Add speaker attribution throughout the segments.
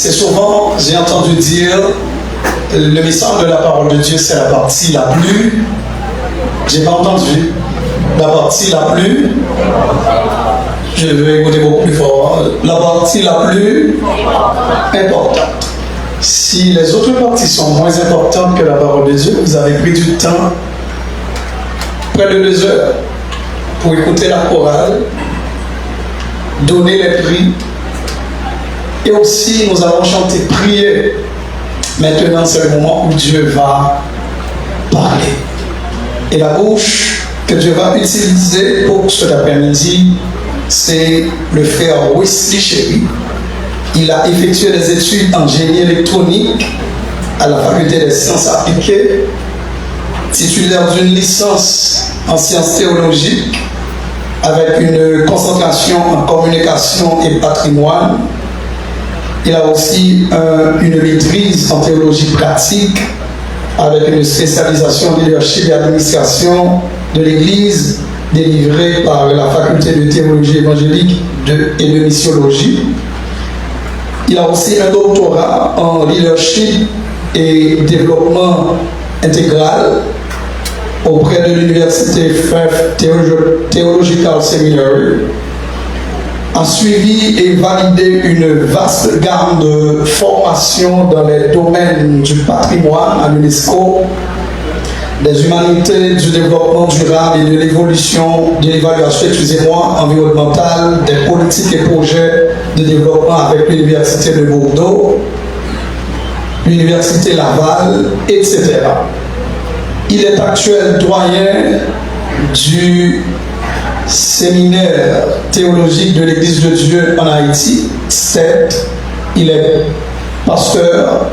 Speaker 1: C'est souvent, j'ai entendu dire, le message de la parole de Dieu, c'est la partie la plus... J'ai pas entendu. La partie la plus... Je vais écouter beaucoup plus fort. La partie la plus importante. Si les autres parties sont moins importantes que la parole de Dieu, vous avez pris du temps, près de 2 heures, pour écouter la chorale, donner les prix, et aussi nous allons chanter, prier. Maintenant, c'est le moment où Dieu va parler. Et la bouche que Dieu va utiliser pour cet après-midi, c'est le frère Wesley Chéri. Il a effectué des études en génie électronique à la faculté des sciences appliquées, titulaire d'une licence en sciences théologiques avec une concentration en communication et patrimoine. Il a aussi une maîtrise en théologie pratique avec une spécialisation en leadership et administration de l'Église délivrée par la faculté de théologie évangélique et de missiologie. Il a aussi un doctorat en leadership et développement intégral auprès de l'université Faith Theological Seminary. A suivi et validé une vaste gamme de formations dans les domaines du patrimoine à l'UNESCO, des humanités, du développement durable et de l'évaluation environnementale, des politiques et projets de développement avec l'Université de Bordeaux, l'Université Laval, etc. Il est actuel doyen du séminaire théologique de l'Église de Dieu en Haïti, STEP. Il est pasteur,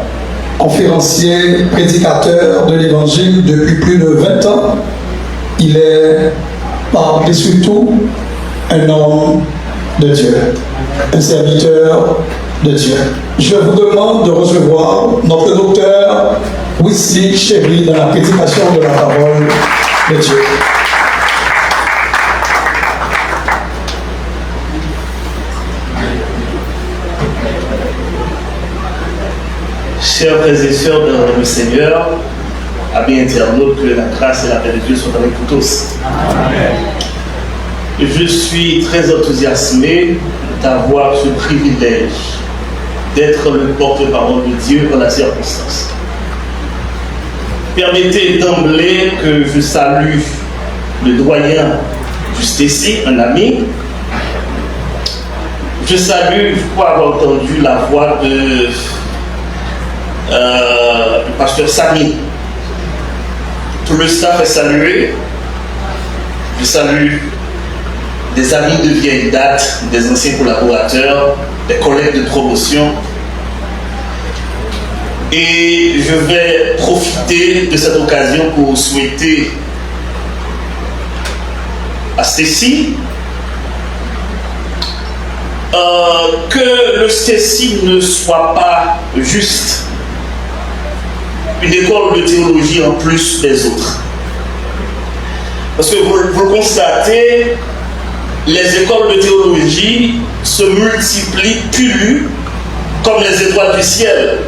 Speaker 1: conférencier, prédicateur de l'Évangile depuis plus de 20 ans. Il est par-dessus tout un homme de Dieu, un serviteur de Dieu. Je vous demande de recevoir notre docteur Wesley Chéri dans la prédication de la parole de Dieu.
Speaker 2: Chers frères et sœurs dans le Seigneur, amis internautes, que la grâce et la paix de Dieu soient avec vous tous. Amen. Je suis très enthousiasmé d'avoir ce privilège d'être le porte-parole de Dieu dans la circonstance. Permettez d'emblée que je salue le doyen Justécy, un ami. Je salue, je crois avoir entendu la voix de le pasteur Samy. Tout le staff est salué. Je salue des amis de vieille date, des anciens collaborateurs, des collègues de promotion. Et je vais profiter de cette occasion pour souhaiter à Stécie que le Stécie ne soit pas juste une école de théologie en plus des autres. Parce que vous le constatez, les écoles de théologie se multiplient, pullulent comme les étoiles du ciel.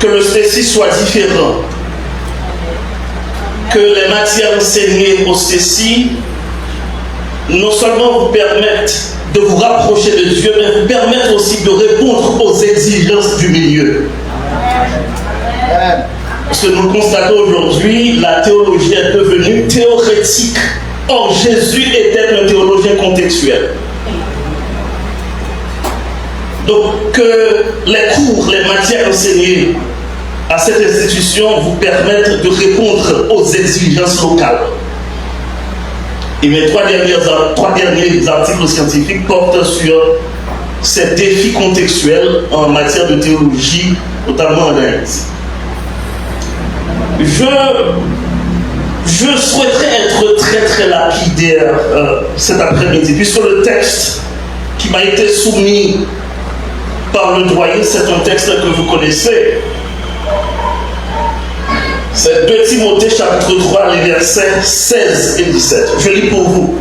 Speaker 2: Que le Stécie soit différent. Que les matières enseignées au Stécie non seulement vous permettent de vous rapprocher de Dieu, mais vous permettre aussi de répondre aux exigences du milieu. Parce que nous le constatons aujourd'hui, la théologie est devenue théorétique. Or, Jésus était un théologien contextuel. Donc, que les cours, les matières enseignées à cette institution vous permettent de répondre aux exigences locales. Et mes trois derniers articles scientifiques portent sur ces défis contextuels en matière de théologie, notamment en Haïti. Je souhaiterais être très très lapidaire cet après-midi, puisque le texte qui m'a été soumis par le doyen, c'est un texte que vous connaissez. C'est 2 Timothée chapitre 3, les versets 16 et 17. Je lis pour vous.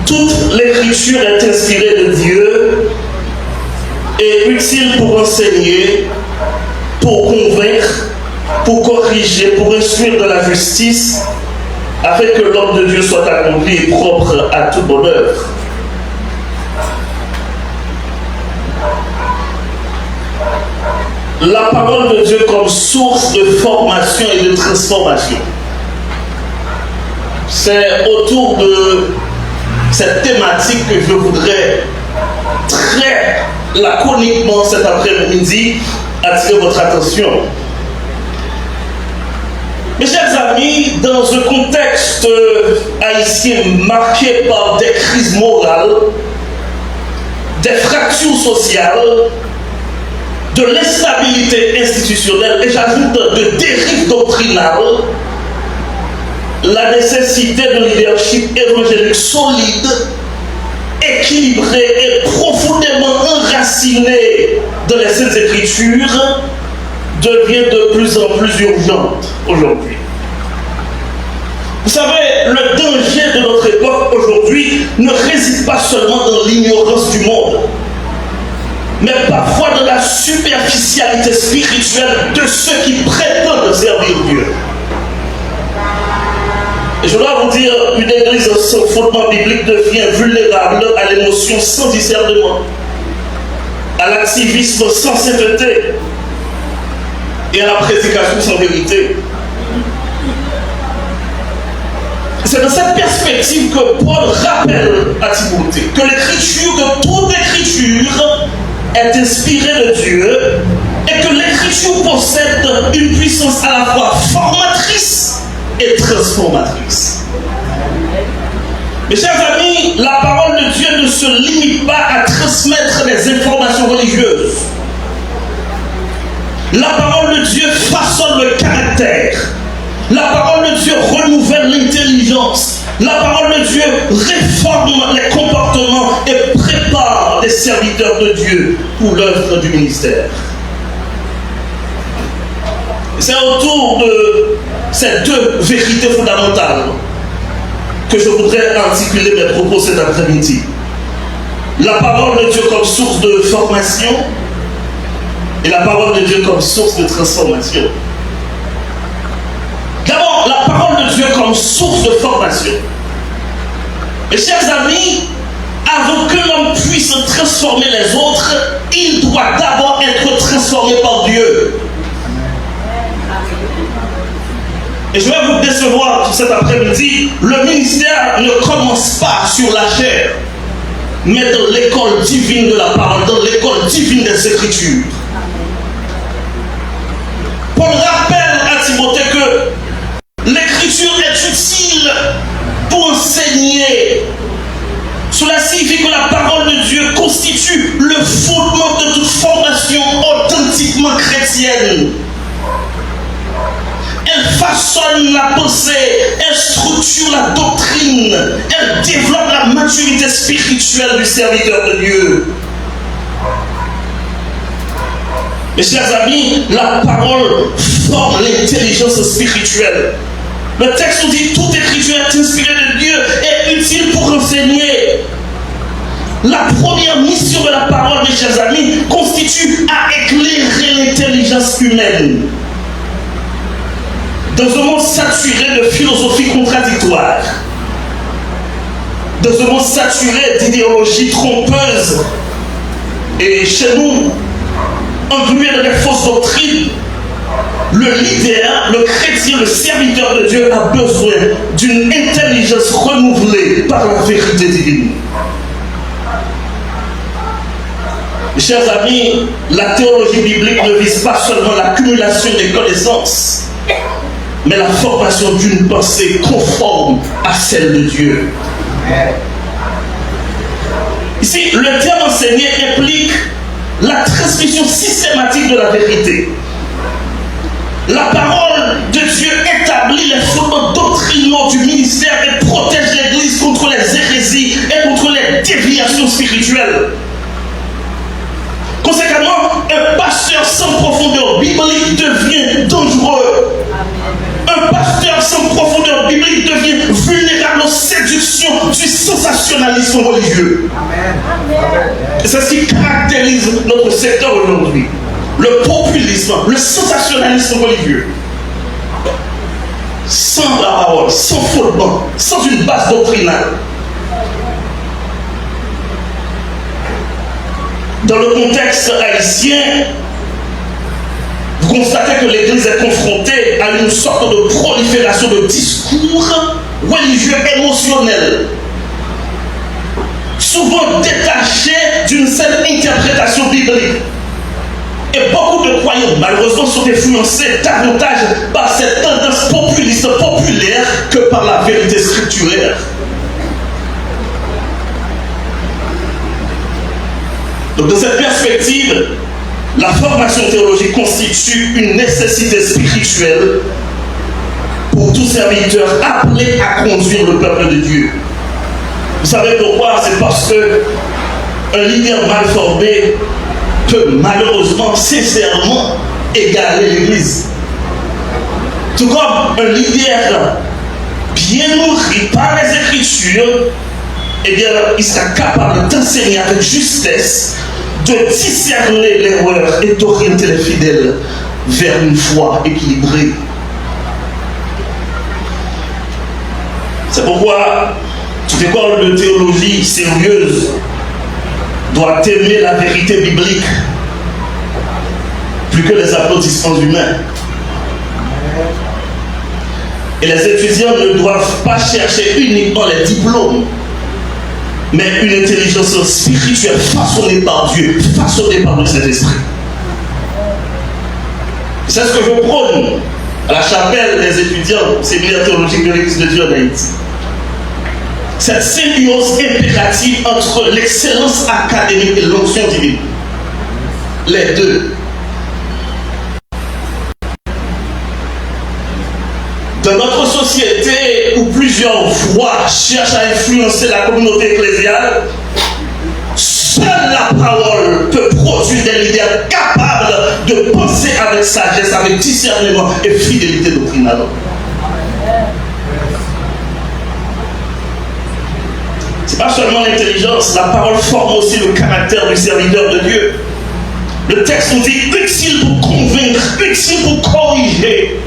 Speaker 2: Toute l'écriture est inspirée de Dieu et utile pour enseigner, pour convaincre, pour corriger, pour instruire de la justice, afin que l'homme de Dieu soit accompli et propre à toute bonne œuvre. La parole de Dieu comme source de formation et de transformation. C'est autour de cette thématique que je voudrais très laconiquement cet après-midi attirer votre attention. Mes chers amis, dans un contexte haïtien marqué par des crises morales, des fractures sociales, de l'instabilité institutionnelle et j'ajoute de dérives doctrinales, la nécessité de leadership évangélique solide, équilibré et profondément enraciné dans les Saintes Écritures devient de plus en plus urgente aujourd'hui. Vous savez, le danger de notre époque aujourd'hui ne réside pas seulement dans l'ignorance du monde, mais parfois dans la superficialité spirituelle de ceux qui prétendent servir Dieu. Et je dois vous dire, une église sans fondement biblique devient vulnérable à l'émotion sans discernement, à l'activisme sans sainteté et à la prédication sans vérité. C'est dans cette perspective que Paul rappelle à Timothée que l'écriture, que toute écriture est inspirée de Dieu et que l'écriture possède une puissance à la fois formatrice et transformatrice. Mes chers amis, la parole de Dieu ne se limite pas à transmettre des informations religieuses. La parole de Dieu façonne le caractère. La parole de Dieu renouvelle l'intelligence. La parole de Dieu réforme les comportements et prépare les serviteurs de Dieu pour l'œuvre du ministère. C'est autour de ces deux vérités fondamentales que je voudrais articuler mes propos cet après-midi. La parole de Dieu comme source de formation et la parole de Dieu comme source de transformation. D'abord, la parole de Dieu comme source de formation. Mes chers amis, avant que l'homme puisse transformer les autres, il doit d'abord être transformé par Dieu. Et je vais vous décevoir cet après-midi, le ministère ne commence pas sur la chair, mais dans l'école divine de la parole, dans l'école divine des Écritures. Paul rappelle à Timothée que l'écriture est utile pour enseigner. Cela signifie que la parole de Dieu constitue le fondement de toute formation authentiquement chrétienne. Elle façonne la pensée, elle structure la doctrine, elle développe la maturité spirituelle du serviteur de Dieu. Mes chers amis, la parole forme l'intelligence spirituelle. Le texte nous dit toute écriture est inspirée de Dieu et utile pour enseigner. La première mission de la parole, mes chers amis, constitue à éclairer l'intelligence humaine. Dans un monde saturé de philosophie contradictoire, dans un monde saturé d'idéologies trompeuses, et chez nous, englué dans les fausses doctrines, le leader, le chrétien, le serviteur de Dieu a besoin d'une intelligence renouvelée par la vérité divine. Mes chers amis, la théologie biblique ne vise pas seulement l'accumulation des connaissances, mais la formation d'une pensée conforme à celle de Dieu. Ici, le terme enseigné implique la transmission systématique de la vérité. La parole de Dieu établit les fondements doctrinaux du ministère et protège l'Église contre les hérésies et contre les déviations spirituelles. Conséquemment, un pasteur sans profondeur biblique devient dangereux. Un pasteur sans profondeur biblique devient vulnérable véritable séduction du sensationnalisme religieux. Et c'est ce qui caractérise notre secteur aujourd'hui. Le populisme, le sensationnalisme religieux. Sans la parole, sans fondement, sans une base doctrinale. Dans le contexte haïtien, vous constatez que l'Église est confrontée à une sorte de prolifération de discours religieux émotionnels, souvent détachés d'une certaine interprétation biblique. Et beaucoup de croyants, malheureusement, sont influencés davantage par cette tendance populiste populaire que par la vérité scripturaire. Donc, dans cette perspective, la formation théologique constitue une nécessité spirituelle pour tout serviteur appelé à conduire le peuple de Dieu. Vous savez pourquoi? C'est parce que un leader mal formé peut malheureusement, sincèrement, égarer l'Église. Tout comme un leader bien nourri par les Écritures, eh bien, il sera capable d'enseigner avec justesse, de discerner l'erreur et d'orienter les fidèles vers une foi équilibrée. C'est pourquoi toute école de théologie sérieuse doit aimer la vérité biblique plus que les applaudissements humains. Et les étudiants ne doivent pas chercher uniquement les diplômes, mais une intelligence spirituelle façonnée par Dieu, façonnée par le Saint-Esprit. C'est ce que je prône à la chapelle des étudiants séminaire théologique de l'Église de Dieu en Haïti. Cette symbiose impérative entre l'excellence académique et l'onction divine. Les deux. Dans notre société où plusieurs voix cherchent à influencer la communauté ecclésiale, seule la parole peut produire des leaders capables de penser avec sagesse, avec discernement et fidélité doctrinale. C'est pas seulement l'intelligence, la parole forme aussi le caractère du serviteur de Dieu. Le texte nous dit utile pour convaincre, utile pour corriger.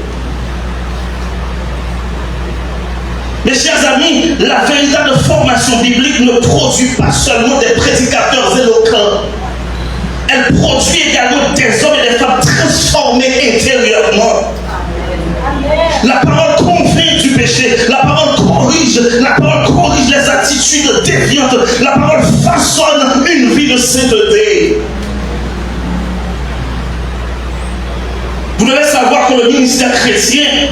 Speaker 2: Mes chers amis, la véritable formation biblique ne produit pas seulement des prédicateurs éloquents. Elle produit également des hommes et des femmes transformés intérieurement. La parole convainc du péché, la parole corrige les attitudes déviantes, la parole façonne une vie de sainteté. Vous devez savoir que le ministère chrétien,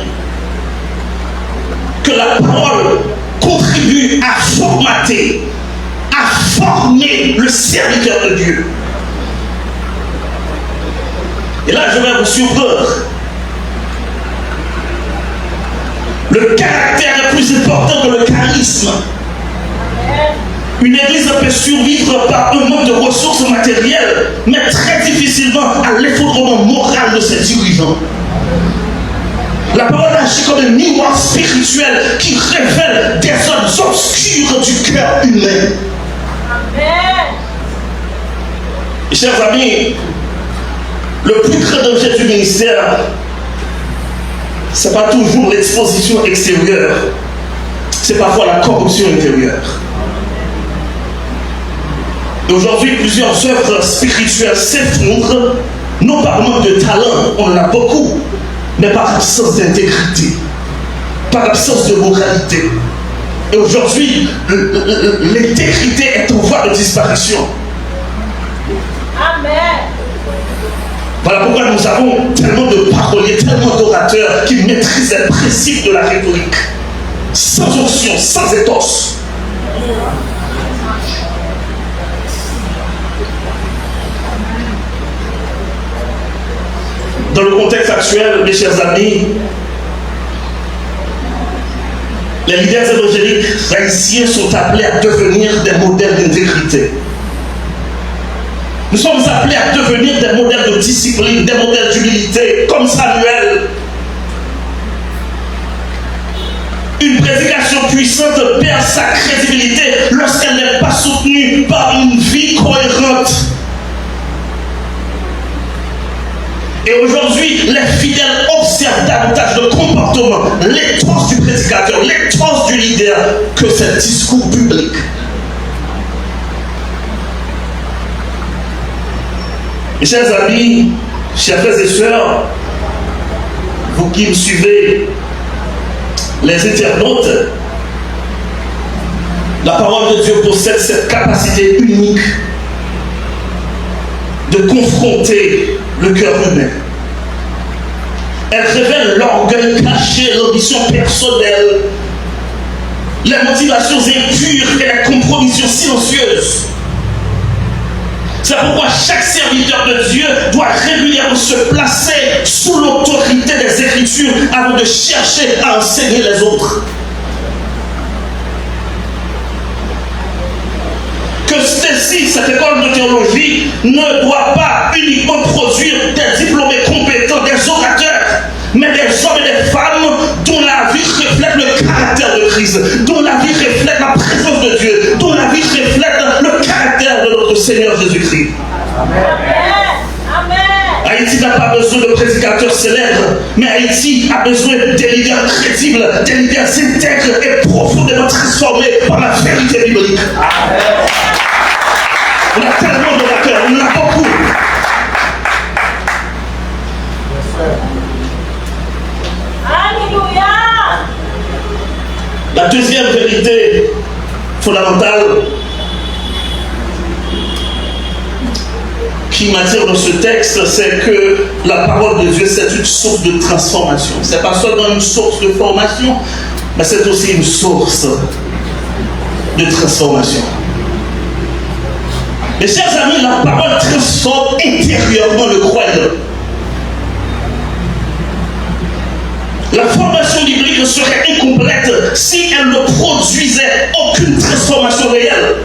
Speaker 2: que la parole contribue à formater, à former le serviteur de Dieu. Et là, je vais vous surprendre. Le caractère est plus important que le charisme. Une église peut survivre par un manque de ressources matérielles, mais très difficilement à l'effondrement moral de ses dirigeants. La parole agit comme un miroir spirituel qui révèle des zones obscures du cœur humain. Amen. Chers amis, le plus grand danger du ministère, ce n'est pas toujours l'exposition extérieure, c'est parfois la corruption intérieure. Et aujourd'hui, plusieurs œuvres spirituelles s'effondrent, non par manque de talent, on en a beaucoup, mais par absence d'intégrité, par absence de moralité. Et aujourd'hui, l'intégrité est en voie de disparition. Amen. Voilà pourquoi nous avons tellement de paroliers, tellement d'orateurs qui maîtrisent les principes de la rhétorique, sans onction, sans éthos. Dans le contexte actuel, mes chers amis, les leaders évangéliques haïtiens sont appelés à devenir des modèles d'intégrité. Nous sommes appelés à devenir des modèles de discipline, des modèles d'humilité, comme Samuel. Une prédication puissante perd sa crédibilité lorsqu'elle n'est pas soutenue par une vie cohérente. Et aujourd'hui, les fidèles observent davantage le comportement, l'éthos du prédicateur, l'éthos du leader que ses discours publics. Mes chers amis, chers frères et sœurs, vous qui me suivez, les internautes, la parole de Dieu possède cette capacité unique de confronter le cœur humain. Elle révèle l'orgueil caché, l'ambition personnelle, les motivations impures et la compromission silencieuse. C'est pourquoi chaque serviteur de Dieu doit régulièrement se placer sous l'autorité des Écritures avant de chercher à enseigner les autres. Que cette école de théologie ne doit pas uniquement produire des diplômés compétents, des orateurs, mais des hommes et des femmes dont la vie reflète le caractère de Christ, dont la vie reflète la présence de Dieu, dont la vie reflète le caractère de notre Seigneur Jésus-Christ. Amen. Haïti n'a pas besoin de prédicateurs célèbres, mais Haïti a besoin des leaders crédibles, des leaders intègres et profondément transformés par la vérité biblique. Amen. On a tellement d'orateurs, on en a beaucoup.
Speaker 3: Alléluia.
Speaker 2: La deuxième vérité fondamentale qui m'attire dans ce texte, c'est que la parole de Dieu, c'est une source de transformation. Ce n'est pas seulement une source de formation, mais c'est aussi une source de transformation. Mes chers amis, la parole transforme intérieurement le croyant. La formation biblique serait incomplète si elle ne produisait aucune transformation réelle.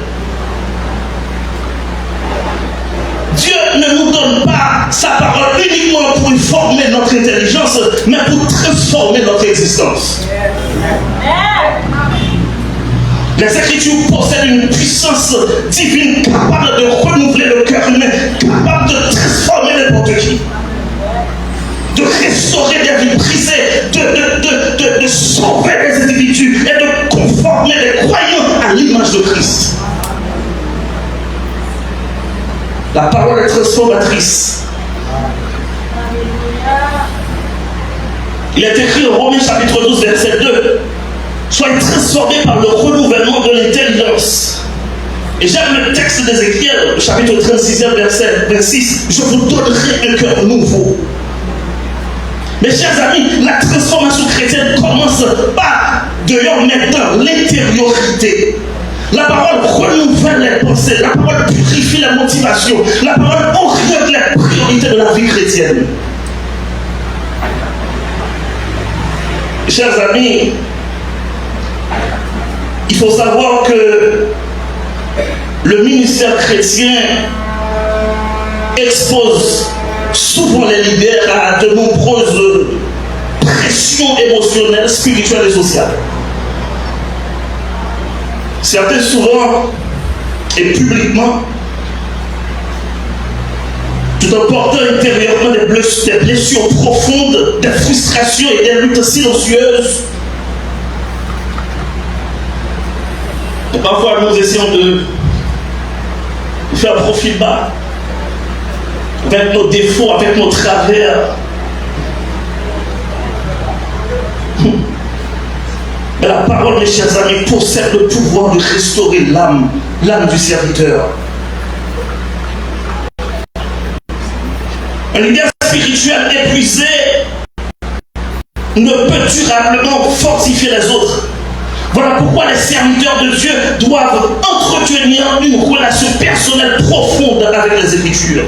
Speaker 2: Dieu ne nous donne pas sa parole uniquement pour informer notre intelligence, mais pour transformer notre existence. Les Écritures possèdent une puissance divine capable de renouveler le cœur humain, capable de transformer n'importe qui, de restaurer des vies brisées, de sauver des individus et de conformer les croyants à l'image de Christ. La parole est transformatrice. Il est écrit en Romains chapitre 12, verset 2. Soyez transformés par le renouvellement de l'intelligence. Et j'aime le texte d'Ézéchiel, chapitre 36, verset 26. Je vous donnerai un cœur nouveau. Mes chers amis, la transformation chrétienne commence pas dehors, mais dans l'intériorité. La parole renouvelle les pensées, la parole purifie la motivation, la parole oriente les priorités de la vie chrétienne. Chers amis, il faut savoir que le ministère chrétien expose souvent les leaders à de nombreuses pressions émotionnelles, spirituelles et sociales. Certains souvent et publiquement, tout en portant intérieurement des blessures profondes, des frustrations et des luttes silencieuses. Et parfois nous essayons de faire profil bas avec nos défauts, avec nos travers. Mais la parole, mes chers amis, possède le pouvoir de restaurer l'âme du serviteur. Un leader spirituel épuisé ne peut durablement fortifier les autres. Voilà pourquoi les serviteurs de Dieu doivent entretenir une relation personnelle profonde avec les Écritures.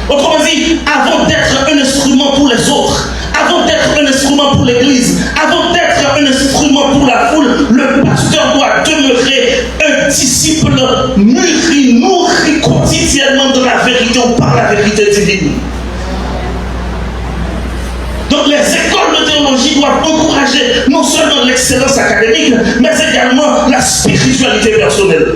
Speaker 2: Autrement dit, avant d'être un instrument pour les autres, avant d'être un instrument pour l'Église, avant d'être un instrument pour la foule, le pasteur doit demeurer un disciple mûri, nourri quotidiennement de la vérité ou par la vérité divine. Donc les écoles de théologie doivent encourager non seulement l'excellence spiritualité personnelle.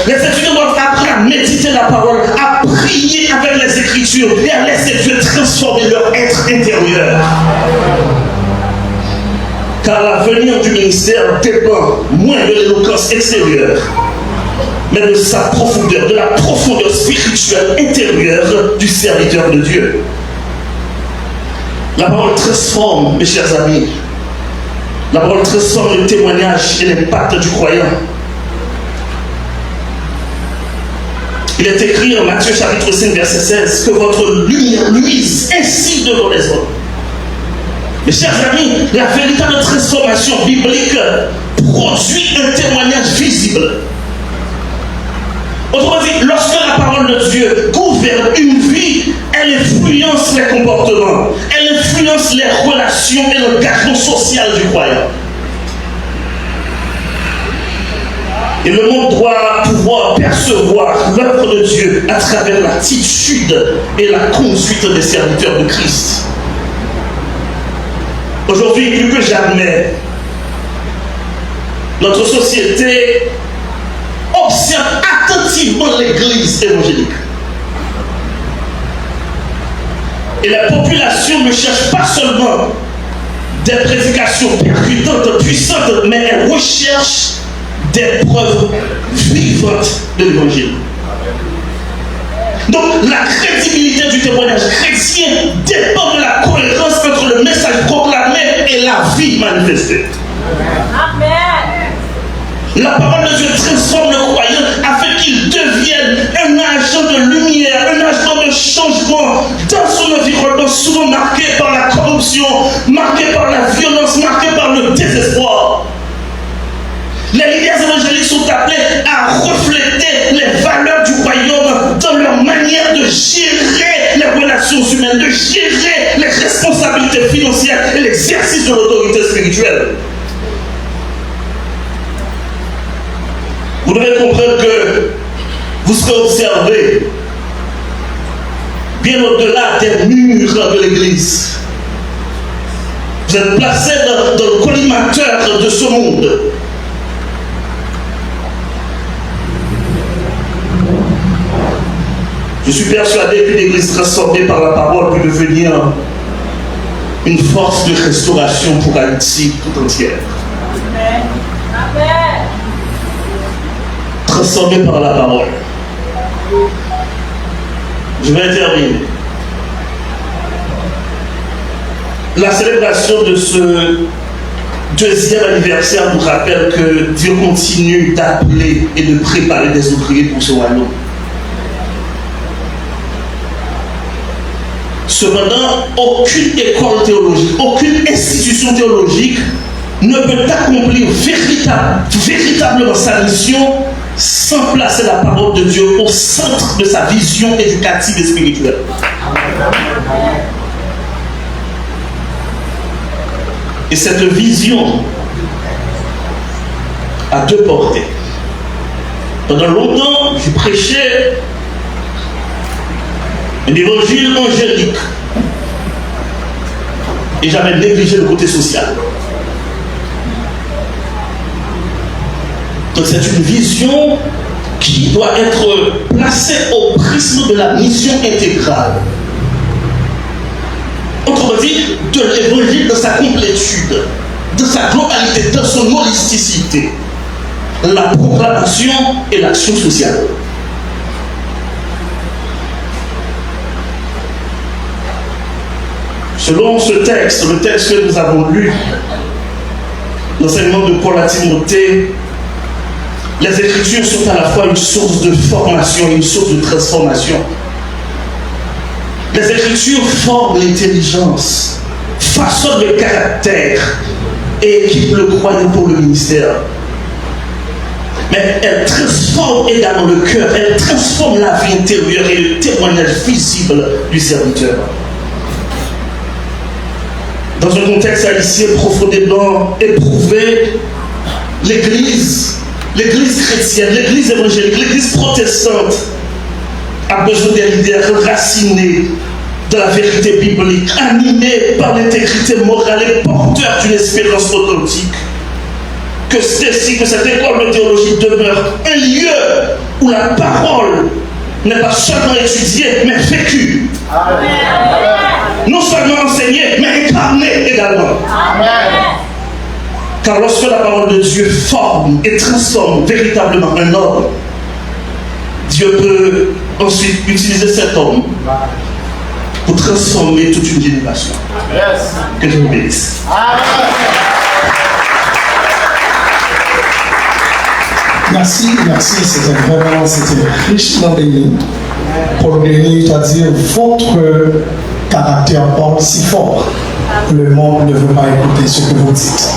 Speaker 2: Les étudiants doivent apprendre à méditer la parole, à prier avec les Écritures et à laisser Dieu transformer leur être intérieur. Car l'avenir du ministère dépend moins de l'éloquence extérieure, mais de sa profondeur, de la profondeur spirituelle intérieure du serviteur de Dieu. La parole transforme, mes chers amis. La parole transforme le témoignage et l'impact du croyant. Il est écrit en Matthieu chapitre 5 verset 16 que votre lumière luise ainsi devant les hommes. Mes chers amis, la véritable transformation biblique produit un témoignage visible. Autrement dit, lorsque la parole de Dieu gouverne une vie, elle influence les comportements, elle influence les relations et l'engagement social du croyant. Et le monde doit pouvoir percevoir l'œuvre de Dieu à travers l'attitude et la conduite des serviteurs de Christ. Aujourd'hui, plus que jamais, notre société observe attentivement l'Église évangélique. Et la population ne cherche pas seulement des prédications percutantes, puissantes, mais elle recherche des preuves vivantes de l'Évangile. Donc, la crédibilité du témoignage chrétien dépend de la cohérence entre le message proclamé et la vie manifestée. Amen. La parole de Dieu transforme le croyant afin qu'il devienne un agent de lumière, un agent de changement dans son environnement souvent marqué par la corruption, marqué par la violence, marqué par le désespoir. Les leaders évangéliques sont appelés à refléter les valeurs du royaume dans leur manière de gérer les relations humaines, de gérer les responsabilités financières et l'exercice de l'autorité spirituelle. Vous devez comprendre que vous serez observés bien au-delà des murs de l'Église. Vous êtes placés dans le collimateur de ce monde. Je suis persuadé qu'une église transformée par la parole peut devenir une force de restauration pour Haïti tout entière. Amen. Transformée par la parole. Je vais terminer. La célébration de ce deuxième anniversaire nous rappelle que Dieu continue d'appeler et de préparer des ouvriers pour ce royaume. Cependant, aucune école théologique, aucune institution théologique ne peut accomplir véritablement sa mission sans placer la parole de Dieu au centre de sa vision éducative et spirituelle. Et cette vision a deux portées. Pendant longtemps, je prêchais un évangile angélique et j'avais négligé le côté social. Donc c'est une vision qui doit être placée au prisme de la mission intégrale. Autrement dit, de l'évangile dans sa complétude, dans sa globalité, dans son holisticité, la proclamation et l'action sociale. Selon ce texte, le texte que nous avons lu, l'enseignement de Paul à Timothée, les Écritures sont à la fois une source de formation et une source de transformation. Les Écritures forment l'intelligence, façonnent le caractère et équipent le croyant pour le ministère. Mais elles transforment également le cœur, elles transforment la vie intérieure et le témoignage visible du serviteur. Dans un contexte haïtien profondément éprouvé, l'Église chrétienne, l'Église évangélique, l'Église protestante a besoin des leaders enracinés dans la vérité biblique, animés par l'intégrité morale et porteurs d'une espérance authentique. Que que cette école de théologie demeure un lieu où la parole n'est pas seulement étudiée, mais vécue. Amen. Non seulement enseignée, mais incarnée également. Amen. Car lorsque la parole de Dieu forme et transforme véritablement un homme, Dieu peut ensuite utiliser cet homme pour transformer toute une génération. Yes. Que Dieu vous bénisse. Amen.
Speaker 1: Merci, c'était richement béni. Pour béni, c'est-à-dire votre caractère parle si fort. Le monde ne veut pas écouter ce que vous dites.